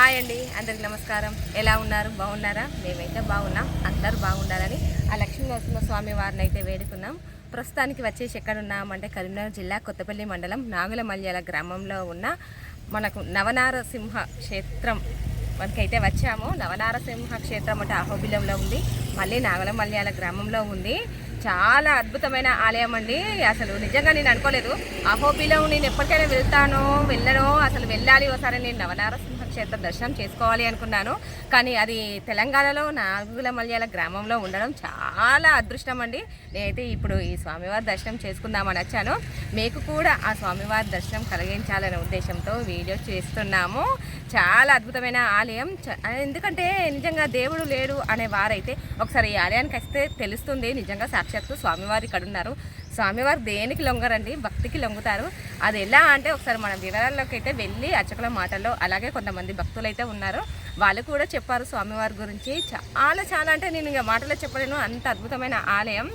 Hi అండి, అందరికి నమస్కారం. ఎలా ఉన్నారు? బాగున్నారా? మేమైతే బాగున్నాం. అందరూ బాగుండాలని ఆ లక్ష్మీ నరసింహస్వామి వారిని అయితే వేడుకున్నాం. ప్రస్తుతానికి వచ్చేసి ఎక్కడున్నామంటే కరీంనగర్ జిల్లా కొత్తపల్లి మండలం నాగులమల్యాల గ్రామంలో ఉన్న మనకు నవనారసింహ క్షేత్రం మనకైతే వచ్చాము. నవనారసింహ క్షేత్రం అంటే అహోబిలంలో ఉంది, మళ్ళీ నాగులమల్యాల గ్రామంలో ఉంది. చాలా అద్భుతమైన ఆలయం అండి. అసలు నిజంగా నేను అనుకోలేదు అహోబిలం నేను ఎప్పటికైనా వెళ్ళను, అసలు వెళ్ళాలి ఒకసారి నేను నవనారసింహ క్షేత్రం దర్శనం చేసుకోవాలి అనుకున్నాను. కానీ అది తెలంగాణలో నాగులమల్యాల గ్రామంలో ఉండడం చాలా అదృష్టం అండి. నేనైతే ఇప్పుడు ఈ స్వామివారి దర్శనం చేసుకుందామని వచ్చాను. మీకు కూడా ఆ స్వామివారి దర్శనం కలిగించాలనే ఉద్దేశంతో వీడియో చేస్తున్నాము. చాలా అద్భుతమైన ఆలయం. ఎందుకంటే నిజంగా దేవుడు లేడు అనే వారైతే ఒకసారి ఈ ఆలయానికి వస్తే తెలుస్తుంది. నిజంగా సాక్షాత్తు స్వామివారు ఇక్కడ ఉన్నారు. స్వామివారు దేనికి లొంగరండి, భక్తికి లొంగుతారు. అది ఎలా అంటే ఒకసారి మన వివరాల్లోకి అయితే వెళ్ళి అర్చకుల మాటల్లో అలాగే కొంతమంది భక్తులు అయితే ఉన్నారు, వాళ్ళు కూడా చెప్పారు స్వామివారి గురించి. చాలా అంటే నేను ఇంకా మాటలో చెప్పలేను, అంత అద్భుతమైన ఆలయం.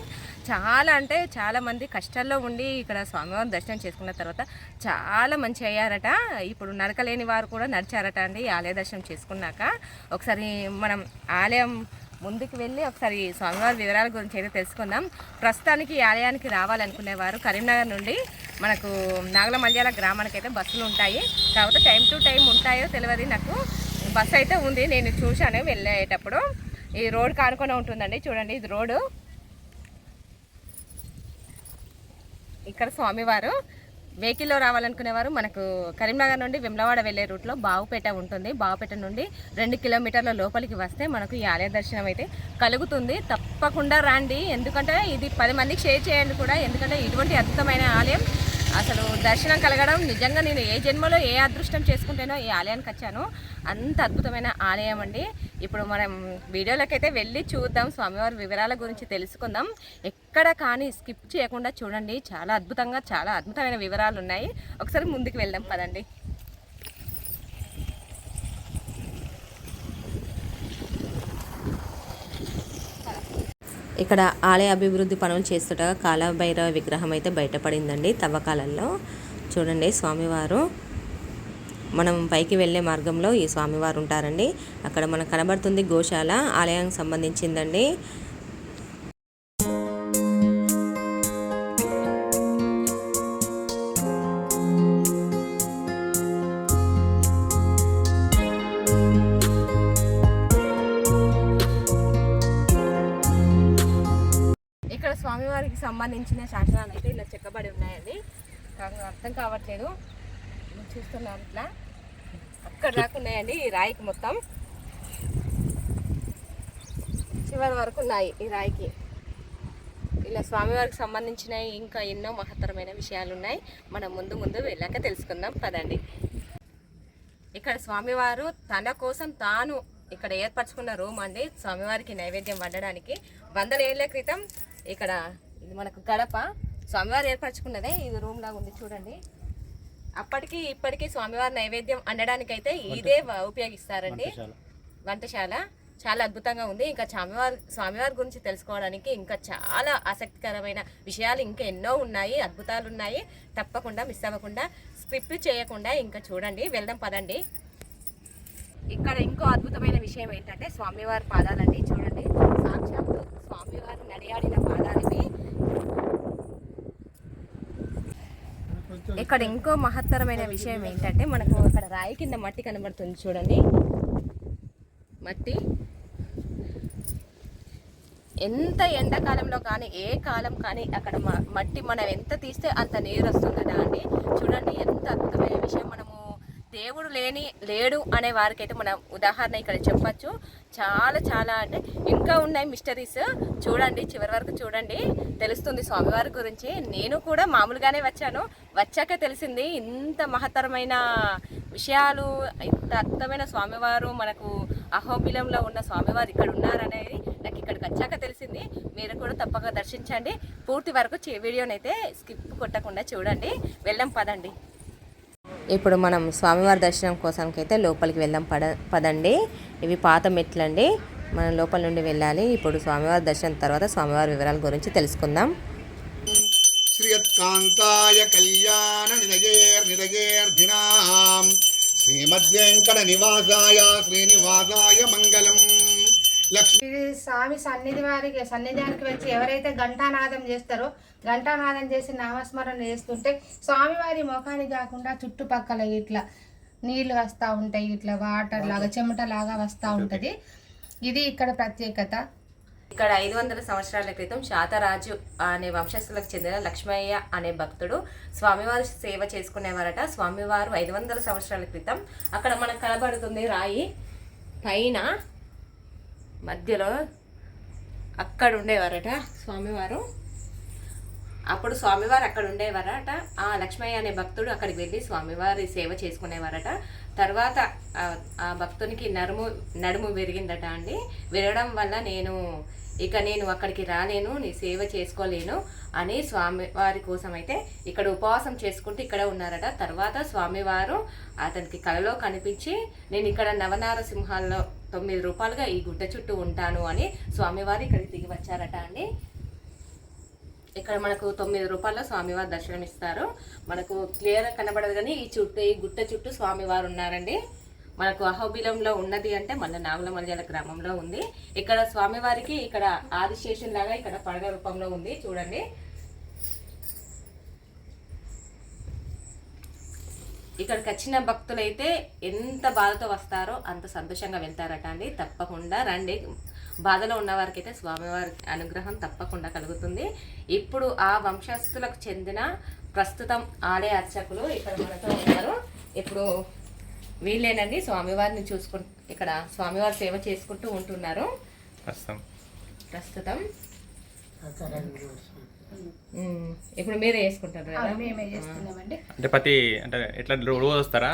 చాలా అంటే చాలామంది కష్టాల్లో ఉండి ఇక్కడ స్వామివారిని దర్శనం చేసుకున్న తర్వాత చాలా మంచి అయ్యారట. ఇప్పుడు నడకలేని వారు కూడా నడిచారట అండి ఈ ఆలయ దర్శనం చేసుకున్నాక. ఒకసారి మనం ఆలయం ముందుకు వెళ్ళి ఒకసారి స్వామివారి వివరాల గురించి అయితే తెలుసుకుందాం. ప్రస్తుతానికి ఈ ఆలయానికి రావాలనుకునేవారు కరీంనగర్ నుండి మనకు నాగులమల్యాల గ్రామానికి అయితే బస్సులు ఉంటాయి. కాకపోతే టైం టు టైం ఉంటాయో తెలియదు నాకు. బస్సు అయితే ఉంది, నేను చూశాను వెళ్ళేటప్పుడు. ఈ రోడ్ కానుకొని ఉంటుందండి, చూడండి ఇది రోడ్డు. ఇక్కడ స్వామివారు వెహికల్లో రావాలనుకునేవారు మనకు కరీంనగర్ నుండి వెమ్లవాడ వెళ్ళే రూట్లో బావుపేట ఉంటుంది. బావుపేట నుండి 2 కిలోమీటర్ల లోపలికి వస్తే మనకు ఈ ఆలయ దర్శనం అయితే కలుగుతుంది. తప్పకుండా రండి, ఎందుకంటే ఇది 10 మందికి షేర్ చేయండి కూడా. ఎందుకంటే ఇటువంటి అద్భుతమైన ఆలయం అసలు దర్శనం కలగడం నిజంగా నేను ఏ జన్మలో ఏ అదృష్టం చేసుకుంటేనో ఈ ఆలయానికి వచ్చాను. అంత అద్భుతమైన ఆలయం అండి. ఇప్పుడు మనం వీడియోలోకి అయితే వెళ్ళి చూద్దాం, స్వామివారి వివరాల గురించి తెలుసుకుందాం. ఎక్కడ కానీ స్కిప్ చేయకుండా చూడండి, చాలా అద్భుతమైన వివరాలు ఉన్నాయి. ఒకసారి ముందుకు వెళ్దాం పదండి. ఇక్కడ ఆలయ అభివృద్ధి పనులు చేస్తుండగా కాలభైరవ విగ్రహం అయితే బయటపడిందండి తవ్వకాలలో. చూడండి స్వామివారు. మనం పైకి వెళ్ళే మార్గంలో ఈ స్వామివారు ఉంటారండి. అక్కడ మనకు కనబడుతుంది గోశాల, ఆలయానికి సంబంధించిందండి. స్వామివారికి సంబంధించిన శాసనాలు అయితే ఇలా చెక్కబడి ఉన్నాయండి. నాకు అర్థం కావట్లేదు, చూస్తున్నాను ఇట్లా అక్కడ రాకున్నాయండి. ఈ రాయికి మొత్తం చివరి వరకు ఉన్నాయి. ఈ రాయికి ఇలా స్వామివారికి సంబంధించినవి ఇంకా ఎన్నో మహత్తరమైన విషయాలు ఉన్నాయి. మనం ముందు వెళ్ళాక తెలుసుకుందాం పదండి. ఇక్కడ స్వామివారు తన కోసం తాను ఇక్కడ ఏర్పరచుకున్న రూమ్ అండి. స్వామివారికి నైవేద్యం వండడానికి 100 ఏళ్ల క్రితం ఇక్కడ ఇది మనకు గడప స్వామివారు ఏర్పరచుకున్నదే. ఇది రూమ్ లాగా ఉంది చూడండి. అప్పటికి ఇప్పటికీ స్వామివారి నైవేద్యం వండడానికైతే ఇదే ఉపయోగిస్తారండి, వంటశాల. చాలా అద్భుతంగా ఉంది. ఇంకా స్వామివారి గురించి తెలుసుకోవడానికి ఇంకా చాలా ఆసక్తికరమైన విషయాలు ఇంకా ఎన్నో ఉన్నాయి, అద్భుతాలు ఉన్నాయి. తప్పకుండా మిస్ అవ్వకుండా, స్కిప్ చేయకుండా ఇంకా చూడండి. వెళ్దాం పదండి. ఇక్కడ ఇంకో అద్భుతమైన విషయం ఏంటంటే స్వామివారి పాదాలండి. చూడండి, సాక్షాత్తు స్వామివారి నడియాడిన పాదాలివి. ఇక్కడ ఇంకో మహత్తరమైన విషయం ఏంటంటే మనకు ఇక్కడ రాయి కింద మట్టి కనబడుతుంది చూడండి. మట్టి ఎంత ఎండాకాలంలో కానీ ఏ కాలం కానీ అక్కడ మట్టి మనం ఎంత తీస్తే అంత నీరు వస్తుందట అండి. చూడండి ఎంత అద్భుతమైన విషయం. మనము దేవుడు లేడు అనే వారికైతే మనం ఉదాహరణ ఇక్కడ చెప్పచ్చు. చాలా అంటే ఇంకా ఉన్నాయి మిస్టరీస్. చూడండి, చివరి వరకు చూడండి, తెలుస్తుంది స్వామివారి గురించి. నేను కూడా మామూలుగానే వచ్చాక తెలిసింది ఇంత మహత్తరమైన విషయాలు, ఇంత అద్భుతమైన స్వామివారు మనకు అహోబిలంలో ఉన్న స్వామివారు ఇక్కడ ఉన్నారనేది నాకు ఇక్కడికి వచ్చాక తెలిసింది. మీరు కూడా తప్పక దర్శించండి. పూర్తి వరకు వీడియోనైతే స్కిప్ కొట్టకుండా చూడండి. వెళ్దాం పదండి. ఇప్పుడు మనం స్వామివారి దర్శనం కోసానికైతే లోపలికి వెళ్దాం పదండి. ఇవి పాత మెట్లండి, మనం లోపల నుండి వెళ్ళాలి. ఇప్పుడు స్వామివారి దర్శనం తర్వాత స్వామివారి వివరాల గురించి తెలుసుకుందాం. శ్రీయత్కాంతాయ కళ్యాణ నిదయేర్ధినాం శ్రీమద్వేంకట నివాసాయ శ్రీనివాసాయ మంగళం. ఇది స్వామి సన్నిధానికి వచ్చి ఎవరైతే ఘంటానాదం చేస్తారో, ఘంటానాదం చేసి నామస్మరణ చేస్తుంటే స్వామివారి ముఖానికి కాకుండా చుట్టుపక్కల ఇట్లా నీళ్ళు వస్తూ ఉంటాయి, ఇట్లా వాటర్ లాగా చెమట లాగా వస్తూ ఉంటుంది. ఇది ఇక్కడ ప్రత్యేకత. ఇక్కడ 500 సంవత్సరాల క్రితం శాతరాజు అనే వంశస్థులకు చెందిన లక్ష్మయ్య అనే భక్తుడు స్వామివారి సేవ చేసుకునేవారట. స్వామివారు 500 సంవత్సరాల క్రితం అక్కడ మనకు కనబడుతుంది రాయి పైన మధ్యలో అక్కడ ఉండేవారట స్వామివారు. అప్పుడు స్వామివారు అక్కడ ఉండేవారట. ఆ లక్ష్మయ్య అనే భక్తుడు అక్కడికి వెళ్ళి స్వామివారి సేవ చేసుకునేవారట. తర్వాత ఆ భక్తునికి నడుము విరిగిందట అండి. విరగడం వల్ల నేను అక్కడికి రాలేను, నీ సేవ చేసుకోలేను అని స్వామివారి కోసం అయితే ఇక్కడ ఉపవాసం చేసుకుంటూ ఇక్కడ ఉన్నారట. తర్వాత స్వామివారు అతనికి కలలో కనిపించి, నేను ఇక్కడ నవనారసింహాల్లో 9 రూపాయలుగా ఈ గుట్ట చుట్టూ ఉంటాను అని స్వామివారు ఇక్కడికి దిగి వచ్చారట అండి. ఇక్కడ మనకు 9 రూపాయల స్వామివారు దర్శనమిస్తారు. మనకు క్లియర్గా కనబడదు కానీ ఈ గుట్ట చుట్టూ స్వామివారు ఉన్నారండి. మనకు అహోబిలంలో ఉన్నది అంటే మన నాగులమల్యాల గ్రామంలో ఉంది. ఇక్కడ స్వామివారికి ఇక్కడ ఆదిశేషన్ లాగా ఇక్కడ పడగ రూపంలో ఉంది చూడండి. ఇక్కడికి వచ్చిన భక్తులైతే ఎంత బాధతో వస్తారో అంత సంతోషంగా వెళ్తారట అండి. తప్పకుండా రండి. బాధలో ఉన్న వారికి అయితే స్వామివారి అనుగ్రహం తప్పకుండా కలుగుతుంది. ఇప్పుడు ఆ వంశస్థులకు చెందిన ప్రస్తుతం ఆలయ అర్చకులు ఇక్కడ మనతో ఉన్నారు. ఇప్పుడు వీళ్ళేనండి స్వామివారిని ఇక్కడ స్వామివారి సేవ చేసుకుంటూ ఉంటున్నారు ప్రస్తుతం. ఇప్పుడు మీరే చేసుకుంటారు కదా? మేమే చేస్తున్నామండి. అంటే ఎట్లా రోజు వస్తారా?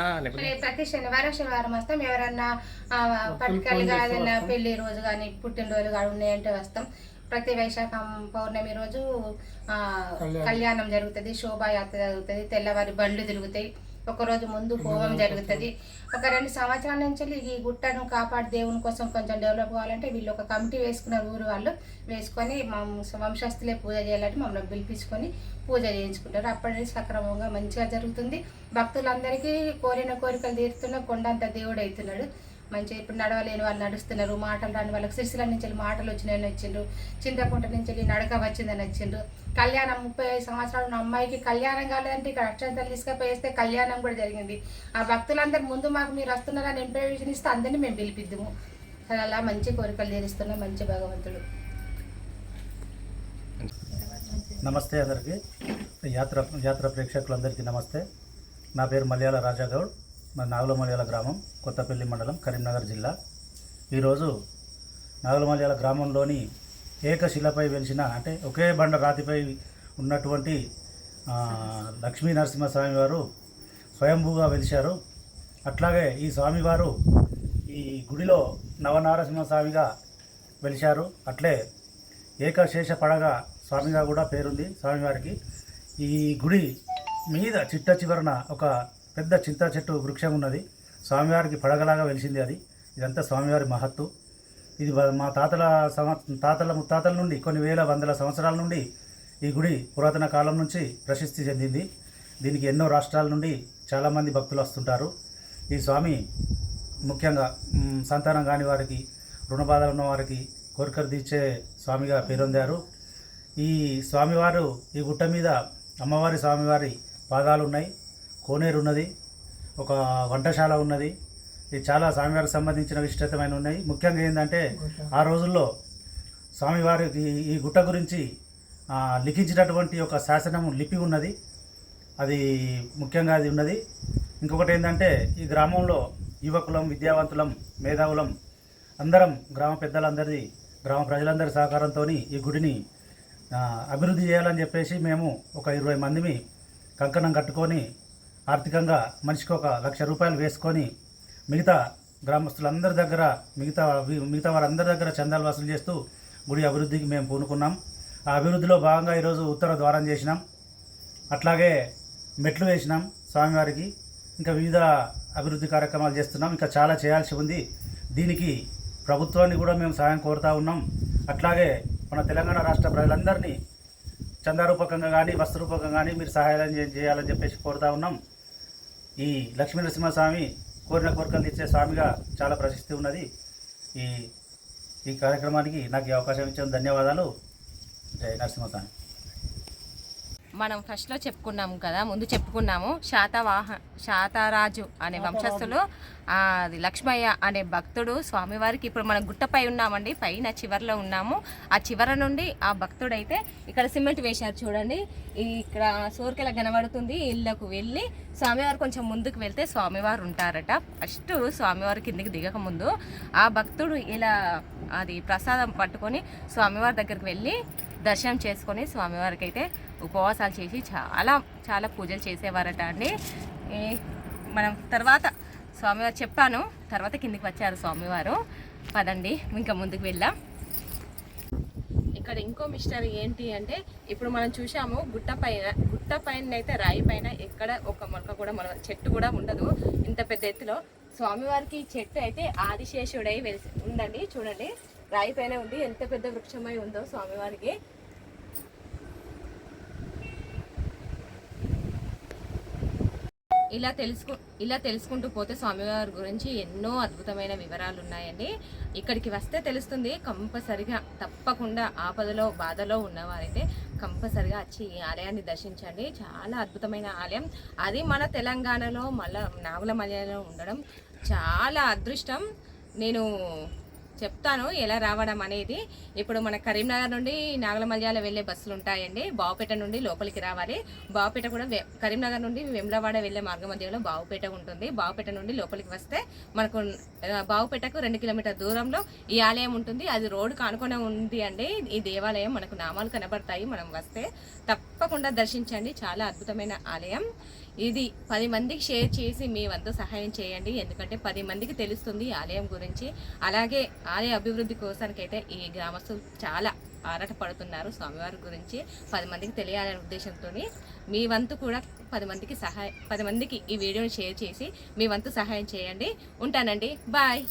ప్రతి శనివారం వస్తాం. ఎవరన్నా పట్టుకలుగా ఏదైనా పెళ్లి రోజు కానీ పుట్టినరోజు కానీ ఉన్నాయంటే వస్తాం. ప్రతి వైశాఖ పౌర్ణమి రోజు కళ్యాణం జరుగుతుంది, శోభాయాత్ర జరుగుతుంది, తెల్లవారి బండ్లు తిరుగుతాయి. ఒకరోజు ముందు హోమం జరుగుతుంది. ఒక 2 సంవత్సరాల నుంచి ఈ గుట్టను కాపాడి దేవుని కోసం కొంచెం డెవలప్ కావాలంటే వీళ్ళు ఒక కమిటీ వేసుకున్నారు. ఊరు వాళ్ళు వేసుకొని మా వంశస్థులే పూజ చేయాలంటే మమ్మల్ని పిలిపించుకొని పూజ చేయించుకుంటారు. అప్పటి నుంచి సక్రమంగా మంచిగా జరుగుతుంది. భక్తులందరికీ కోరిన కోరికలు తీరుతున్న కొండంత దేవుడు అవుతున్నాడు. మంచిగా ఇప్పుడు నడవలేని వాళ్ళు నడుస్తున్నారు, మాటలు రాని వాళ్ళకి సిరిసిల్ల నుంచి మాటలు వచ్చినాయని వచ్చిండ్రు, చింతకుంట నుంచి నడక వచ్చిందని వచ్చిండ్రు. కళ్యాణం 35 సంవత్సరాలు ఉన్న అమ్మాయికి కళ్యాణం కాలేదంటే ఇక్కడ అక్షంతలు తీసుకపోయేస్తే కళ్యాణం కూడా జరిగింది. ఆ భక్తులందరూ ముందు మాకు మీరు వస్తున్నారని ఇన్ఫర్మేషన్ ఇస్తే అందరినీ మేము పిలిపిద్దాము. అలా మంచి కోరికలు తీరుస్తున్న మంచి భగవంతుడు. నమస్తే అందరికీ, యాత్ర ప్రేక్షకులందరికీ నమస్తే. నా పేరు మలయాళ రాజాగౌడ్. మా నాగులమల్యాల గ్రామం, కొత్తపల్లి మండలం, కరీంనగర్ జిల్లా. ఈరోజు నాగులమల్యాల గ్రామంలోని ఏకశిలపై వెలిసిన అంటే ఒకే బండ రాతిపై ఉన్నటువంటి లక్ష్మీ నరసింహస్వామి వారు స్వయంభూగా వెలిశారు. అట్లాగే ఈ స్వామివారు ఈ గుడిలో నవనారసింహస్వామిగా వెలిశారు. అట్లే ఏకశేష పడగ స్వామిగా కూడా పేరుంది స్వామివారికి. ఈ గుడి మీద చిట్ట చివరన ఒక పెద్ద చింత చెట్టు వృక్షం ఉన్నది. స్వామివారికి పడగలాగా వెలిసింది అది. ఇదంతా స్వామివారి మహత్తు. ఇది మా తాతల ముత్తాతల నుండి కొన్ని వేల వందల సంవత్సరాల నుండి ఈ గుడి పురాతన కాలం నుంచి ప్రసిద్ధి చెందింది. దీనికి ఎన్నో రాష్ట్రాల నుండి చాలామంది భక్తులు వస్తుంటారు. ఈ స్వామి ముఖ్యంగా సంతానం కాని వారికి, రుణబాధలు ఉన్న వారికి కోరికలు తీర్చే స్వామిగా పేరొందారు. ఈ స్వామివారు ఈ గుట్ట మీద అమ్మవారి స్వామివారి పాదాలు ఉన్నాయి, కోనేరు ఉన్నది, ఒక వంటశాల ఉన్నది. ఇది చాలా స్వామివారికి సంబంధించిన విశిష్టమైన ఉన్నాయి. ముఖ్యంగా ఏంటంటే ఆ రోజుల్లో స్వామివారికి ఈ గుట్ట గురించి లిఖించినటువంటి ఒక శాసనం లిపి ఉన్నది. అది ముఖ్యంగా అది ఉన్నది. ఇంకొకటి ఏంటంటే ఈ గ్రామంలో యువకులం, విద్యావంతులం, మేధావులం అందరం గ్రామ పెద్దలందరిది, గ్రామ ప్రజలందరి సహకారంతో ఈ గుడిని అభివృద్ధి చేయాలని చెప్పేసి మేము ఒక 20 మందిని కంకణం కట్టుకొని ఆర్థికంగా మనిషికి ఒక 1,00,000 రూపాయలు వేసుకొని మిగతా గ్రామస్తులందరి దగ్గర మిగతా వారందరి దగ్గర చందాలు వసూలు చేస్తూ గుడి అభివృద్ధికి మేము పూనుకున్నాం. ఆ అభివృద్ధిలో భాగంగా ఈరోజు ఉత్తర ద్వారం చేసినాం. అట్లాగే మెట్లు వేసినాం స్వామివారికి. ఇంకా వివిధ అభివృద్ధి కార్యక్రమాలు చేస్తున్నాం. ఇంకా చాలా చేయాల్సి ఉంది. దీనికి ప్రభుత్వాన్ని కూడా మేము సహాయం కోరుతూ ఉన్నాం. అట్లాగే మన తెలంగాణ రాష్ట్ర ప్రజలందరినీ చందారూపకంగా కానీ వస్త్రరూపకంగా కానీ మీరు సహాయం చేయాలని చెప్పేసి కోరుతూ ఉన్నాం. ఈ లక్ష్మీ నరసింహస్వామి కోరిన కోరికలు తీర్చే స్వామిగా చాలా ప్రసిద్ధి ఉన్నది. ఈ ఈ కార్యక్రమానికి నాకు ఈ అవకాశం ఇచ్చిన ధన్యవాదాలు. జై నరసింహస్వామి. మనం ఫస్ట్లో చెప్పుకున్నాము కదా, ముందు చెప్పుకున్నాము శాతరాజు అనే వంశస్థులు అది లక్ష్మయ్య అనే భక్తుడు స్వామివారికి, ఇప్పుడు మనం గుట్టపై ఉన్నామండి, పైన చివరిలో ఉన్నాము. ఆ చివర నుండి ఆ భక్తుడైతే ఇక్కడ సిమెంట్ వేశారు చూడండి, ఇక్కడ సోర్కెలా కనబడుతుంది. ఇళ్ళకు వెళ్ళి స్వామివారు కొంచెం ముందుకు వెళ్తే స్వామివారు ఉంటారట. ఫస్ట్ స్వామివారి కిందికి దిగక ముందు ఆ భక్తుడు ఇలా అది ప్రసాదం పట్టుకొని స్వామివారి దగ్గరికి వెళ్ళి దర్శనం చేసుకొని స్వామివారికి అయితే ఉపవాసాలు చేసి చాలా పూజలు చేసేవారట అండి. మనం తర్వాత స్వామివారు చెప్పాను, తర్వాత కిందికి వచ్చారు స్వామివారు. పదండి ఇంకా ముందుకు వెళ్దాం. ఇక్కడ ఇంకో మిస్టరీ ఏంటి అంటే, ఇప్పుడు మనం చూసాము గుట్ట పైన అయితే రాయి పైన ఎక్కడ ఒక మొలక కూడా చెట్టు కూడా ఉండదు. ఇంత పెద్ద ఎత్తులో స్వామివారికి చెట్టు అయితే ఆదిశేషుడై ఉందండి. చూడండి, రాయి పైన ఉంది. ఎంత పెద్ద వృక్షమై ఉందో స్వామివారికి. ఇలా తెలుసుకుంటూ పోతే స్వామివారి గురించి ఎన్నో అద్భుతమైన వివరాలు ఉన్నాయండి. ఇక్కడికి వస్తే తెలుస్తుంది. కంపల్సరిగా తప్పకుండా ఆపదలో బాధలో ఉన్నవారైతే కంపల్సరిగా వచ్చి ఈ ఆలయాన్ని దర్శించండి. చాలా అద్భుతమైన ఆలయం. అది మన తెలంగాణలో నాగుల మల్యాలలో ఉండడం చాలా అదృష్టం. నేను చెప్తాను ఎలా రావడం అనేది. ఇప్పుడు మన కరీంనగర్ నుండి నాగలమల్యాల వెళ్ళే బస్సులు ఉంటాయండి. బావుపేట నుండి లోపలికి రావాలి. బావుపేట కూడా కరీంనగర్ నుండి వేములవాడ వెళ్ళే మార్గ మధ్యలో బావుపేట ఉంటుంది. బావుపేట నుండి లోపలికి వస్తే మనకు బావుపేటకు 2 కిలోమీటర్ దూరంలో ఈ ఆలయం ఉంటుంది. అది రోడ్డు కానుకొని ఉంది అండి. ఈ దేవాలయం మనకు నామాలు కనబడతాయి. మనం వస్తే తప్పకుండా దర్శించండి. చాలా అద్భుతమైన ఆలయం. ఇది 10 మందికి షేర్ చేసి మీ వంతు సహాయం చేయండి. ఎందుకంటే 10 మందికి తెలుస్తుంది ఆలయం గురించి. అలాగే ఆలయ అభివృద్ధి కోసానికైతే ఈ గ్రామస్తులు చాలా ఆరాటపడుతున్నారు స్వామివారి గురించి. 10 మందికి తెలియాలనే ఉద్దేశంతో మీ వంతు కూడా 10 మందికి ఈ వీడియోని షేర్ చేసి మీ వంతు సహాయం చేయండి. ఉంటానండి, బాయ్.